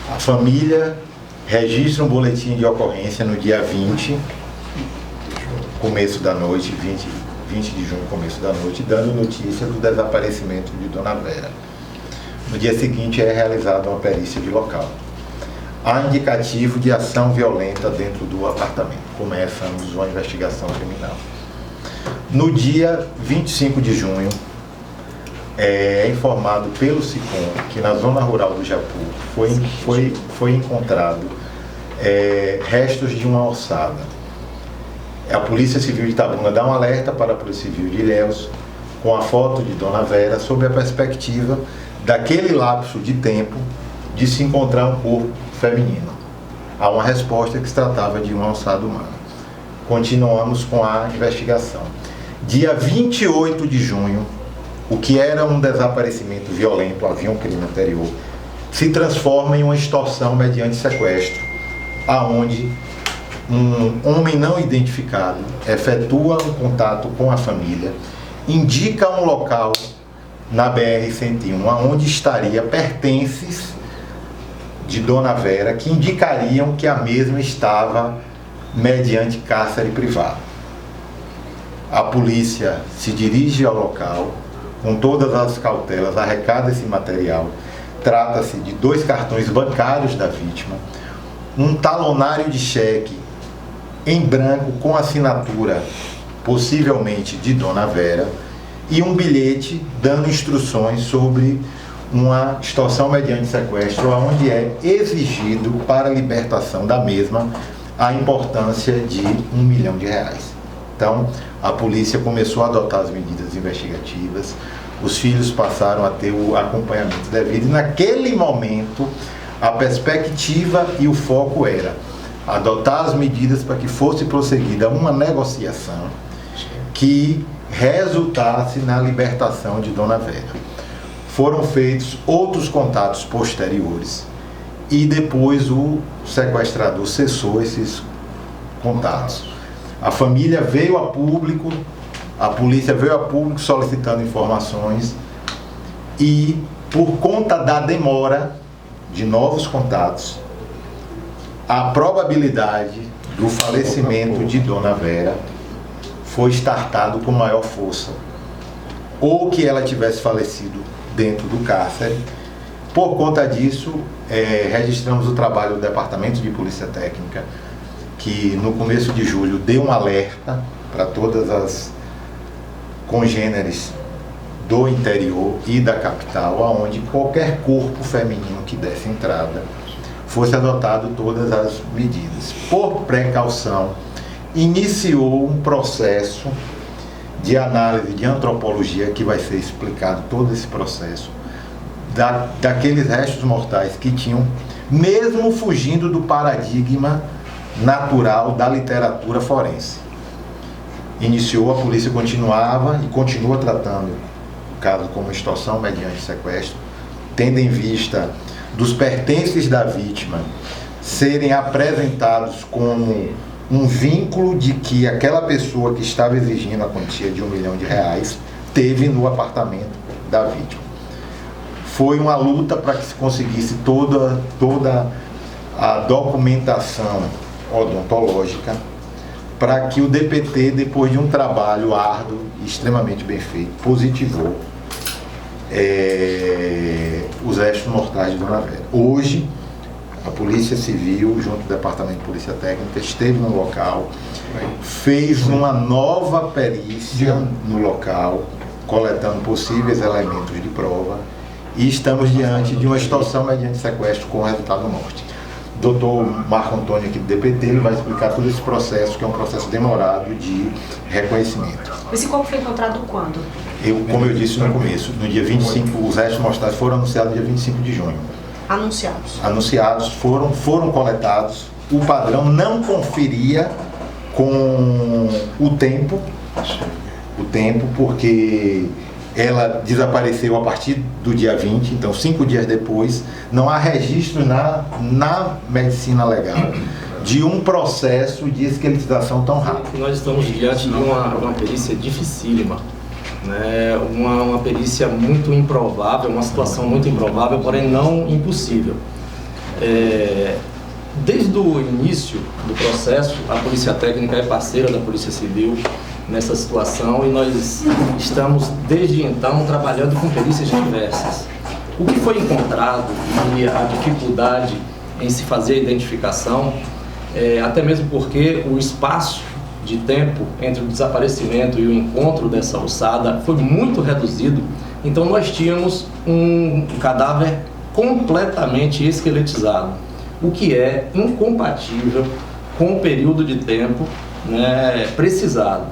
A família registra um boletim de ocorrência no dia 20, começo da noite, 20 de junho, começo da noite, dando notícia do desaparecimento de Dona Vera. No dia seguinte é realizada uma perícia de local. Há indicativo de ação violenta dentro do apartamento. Começamos uma investigação criminal. No dia 25 de junho, é informado pelo SICOM que na zona rural do Japu foi encontrado restos de uma ossada. A Polícia Civil de Itabuna dá um alerta para a Polícia Civil de Ilhéus com a foto de Dona Vera sob a perspectiva daquele lapso de tempo de se encontrar um corpo feminino. Há uma resposta que se tratava de uma ossada humana. Continuamos com a investigação. Dia 28 de junho, o que era um desaparecimento violento, havia um crime anterior, se transforma em uma extorsão mediante sequestro, aonde um homem não identificado efetua um contato com a família, indica um local na BR-101, aonde estaria pertences de Dona Vera, que indicariam que a mesma estava mediante cárcere privado. A polícia se dirige ao local, com todas as cautelas, arrecada esse material. Trata-se de 2 cartões bancários da vítima, um talonário de cheque em branco com assinatura, possivelmente de Dona Vera, e um bilhete dando instruções sobre uma extorsão mediante sequestro, onde é exigido para a libertação da mesma a importância de R$1 milhão. Então, a polícia começou a adotar as medidas investigativas, os filhos passaram a ter o acompanhamento devido, e naquele momento a perspectiva e o foco era adotar as medidas para que fosse prosseguida uma negociação que resultasse na libertação de Dona Vera. Foram feitos outros contatos posteriores e depois o sequestrador cessou esses contatos. A família veio a público, a polícia veio a público solicitando informações e, por conta da demora de novos contatos, a probabilidade do falecimento de Dona Vera foi startado com maior força, ou que ela tivesse falecido dentro do cárcere. Por conta disso, registramos o trabalho do Departamento de Polícia Técnica, que no começo de julho deu um alerta para todas as congêneres do interior e da capital, aonde qualquer corpo feminino que desse entrada fosse adotado todas as medidas. Por precaução, iniciou um processo de análise de antropologia, que vai ser explicado todo esse processo, daqueles restos mortais que tinham, mesmo fugindo do paradigma natural da literatura forense. Iniciou, a polícia continuava e continua tratando o caso como extorsão mediante sequestro, tendo em vista dos pertences da vítima serem apresentados como um vínculo de que aquela pessoa que estava exigindo a quantia de R$1 milhão teve no apartamento da vítima. Foi uma luta para que se conseguisse toda a documentação odontológica, para que o DPT, depois de um trabalho árduo e extremamente bem feito, positivou os restos mortais de Dona Vera. Hoje, a Polícia Civil, junto do Departamento de Polícia Técnica, esteve no local, fez uma nova perícia no local, coletando possíveis elementos de prova, e estamos diante de uma extorsão mediante sequestro com resultado morte. Doutor Marco Antônio aqui do DPT, ele vai explicar todo esse processo, que é um processo demorado de reconhecimento. Esse corpo foi encontrado quando? Como eu disse no começo, no dia 25, os restos mortais foram anunciados no dia 25 de junho. Anunciados, foram coletados. O padrão não conferia com o tempo, porque ela desapareceu a partir do dia 20, então 5 dias depois. Não há registro na medicina legal de um processo de esqueletização tão rápido. Nós estamos diante de uma perícia dificílima, né? Uma perícia muito improvável, uma situação muito improvável, porém não impossível. Desde o início do processo, a Polícia Técnica é parceira da Polícia Civil nessa situação e nós estamos, desde então, trabalhando com perícias diversas. O que foi encontrado e a dificuldade em se fazer a identificação, até mesmo porque o espaço de tempo entre o desaparecimento e o encontro dessa ossada foi muito reduzido, então nós tínhamos um cadáver completamente esqueletizado, o que é incompatível com o período de tempo, né, precisado.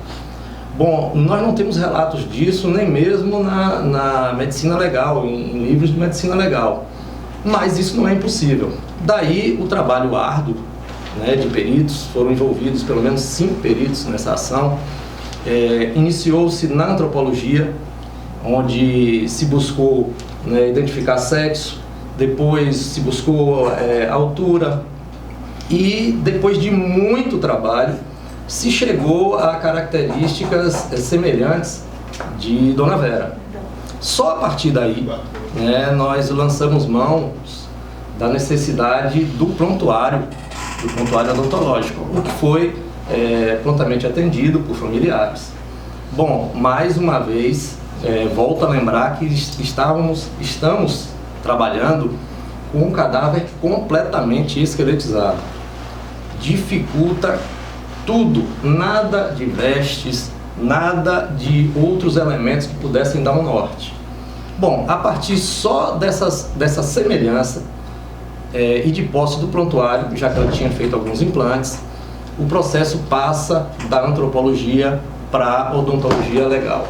Bom, nós não temos relatos disso nem mesmo na medicina legal, em livros de medicina legal, mas isso não é impossível. Daí o trabalho árduo, né, de peritos, foram envolvidos pelo menos 5 peritos nessa ação. Iniciou-se na antropologia, onde se buscou, né, identificar sexo, depois se buscou altura e depois de muito trabalho se chegou a características semelhantes de Dona Vera. Só a partir daí, né, nós lançamos mão da necessidade do prontuário odontológico, o que foi prontamente atendido por familiares. Bom, mais uma vez, volto a lembrar que estamos trabalhando com um cadáver completamente esqueletizado. Dificulta tudo, nada de vestes, nada de outros elementos que pudessem dar um norte. Bom, a partir só dessa semelhança e de posse do prontuário, já que ela tinha feito alguns implantes, o processo passa da antropologia para a odontologia legal.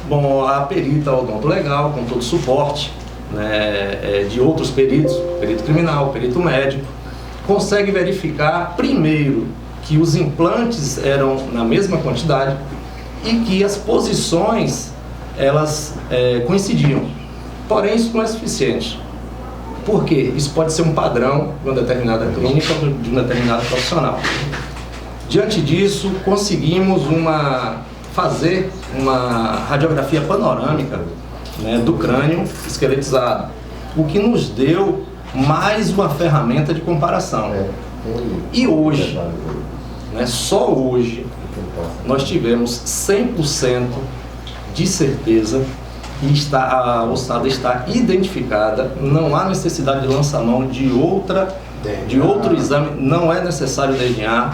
Bom, a perita odontolegal, com todo o suporte, né, de outros peritos, perito criminal, perito médico, consegue verificar primeiro que os implantes eram na mesma quantidade e que as posições elas coincidiam. Porém, isso não é suficiente. Por quê? Isso pode ser um padrão de uma determinada clínica ou de um determinado profissional. Diante disso, conseguimos fazer uma radiografia panorâmica, né, do crânio esqueletizado, o que nos deu mais uma ferramenta de comparação. E hoje, né, só hoje, nós tivemos 100% de certeza que a ossada está identificada, não há necessidade de lançar mão de outro exame, não é necessário DNA,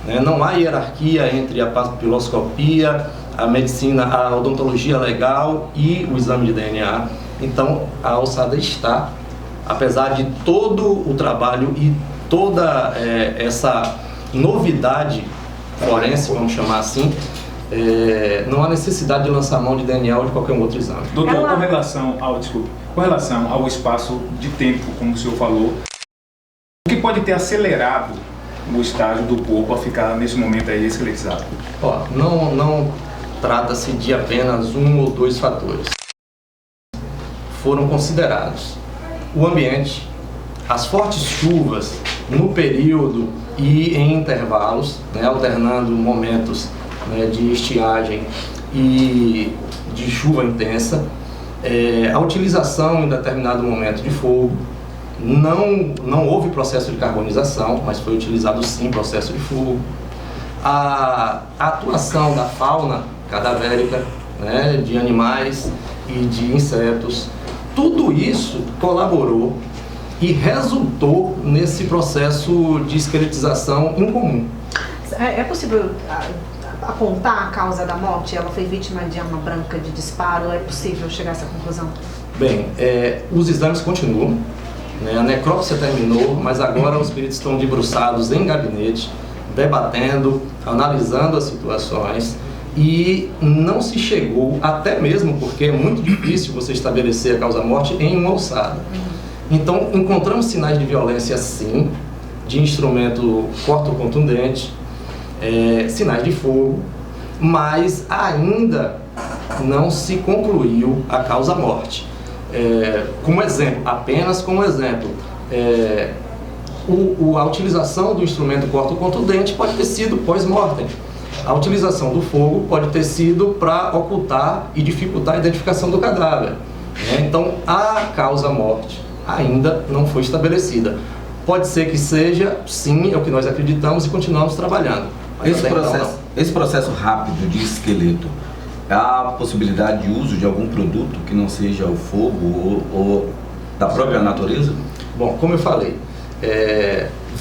né, não há hierarquia entre a papiloscopia, a medicina, a odontologia legal e o exame de DNA. Então a ossada está, apesar de todo o trabalho e toda essa novidade forense, vamos chamar assim, não há necessidade de lançar mão de DNA ou de qualquer outro exame. Doutor, com relação ao espaço de tempo, como o senhor falou, o que pode ter acelerado o estágio do corpo a ficar nesse momento aí esqueletizado? Não trata-se de apenas um ou dois fatores. Foram considerados o ambiente, as fortes chuvas no período e em intervalos, né, alternando momentos, né, de estiagem e de chuva intensa, a utilização em determinado momento de fogo, não houve processo de carbonização, mas foi utilizado sim processo de fogo, a atuação da fauna cadavérica, né, de animais e de insetos, tudo isso colaborou e resultou nesse processo de esqueletização incomum. É possível apontar a causa da morte? Ela foi vítima de arma branca de disparo? É possível chegar a essa conclusão? Bem, os exames continuam, né, a necrópsia terminou, mas agora os peritos estão debruçados em gabinete, debatendo, analisando as situações, e não se chegou, até mesmo porque é muito difícil você estabelecer a causa-morte em uma ossada. Então, encontramos sinais de violência sim, de instrumento cortocontundente, sinais de fogo, mas ainda não se concluiu a causa-morte. Como exemplo, apenas como exemplo, a utilização do instrumento cortocontundente pode ter sido pós-mortem. A utilização do fogo pode ter sido para ocultar e dificultar a identificação do cadáver. Então, a causa-morte, ainda não foi estabelecida. Pode ser que seja, sim, é o que nós acreditamos e continuamos trabalhando. Esse processo rápido de esqueleto, há possibilidade de uso de algum produto que não seja o fogo ou da própria natureza? Bom, como eu falei,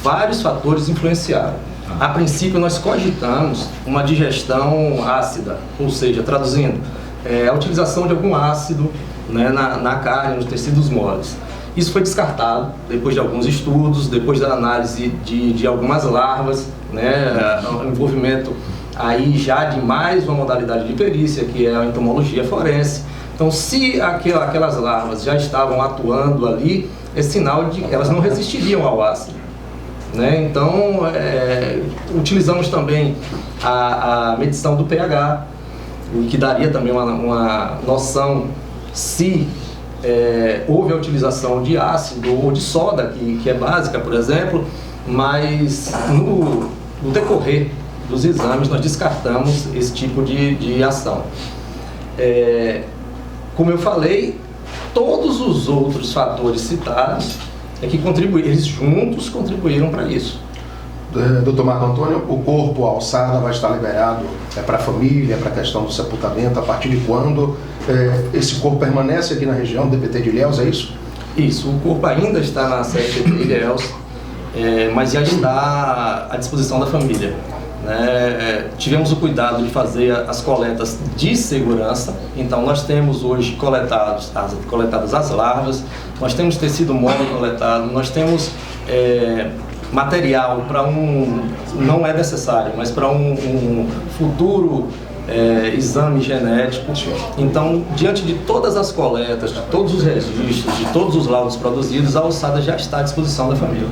vários fatores influenciaram. A princípio, nós cogitamos uma digestão ácida, ou seja, traduzindo, a utilização de algum ácido, né, na carne, nos tecidos moles. Isso foi descartado depois de alguns estudos, depois da análise de algumas larvas, né, o envolvimento aí já de mais uma modalidade de perícia, que é a entomologia forense. Então, se aquelas larvas já estavam atuando ali, é sinal de que elas não resistiriam ao ácido, né? Então, utilizamos também a medição do pH, o que daria também uma noção se houve a utilização de ácido ou de soda, que é básica, por exemplo, mas no decorrer dos exames nós descartamos esse tipo de ação. Como eu falei, todos os outros fatores citados que contribuíram, eles juntos contribuíram para isso. Doutor Marco Antônio, o corpo, a alçada vai estar liberado para a família, para a questão do sepultamento, a partir de quando esse corpo permanece aqui na região do DPT de Ilhéus, é isso? Isso, o corpo ainda está na CFT de Ilhéus, mas já está à disposição da família. Tivemos o cuidado de fazer as coletas de segurança, então nós temos hoje coletadas as larvas, nós temos tecido mole coletado, nós temos material para não é necessário, mas para um futuro exame genético. Então, diante de todas as coletas, de todos os registros, de todos os laudos produzidos, a alçada já está à disposição da família.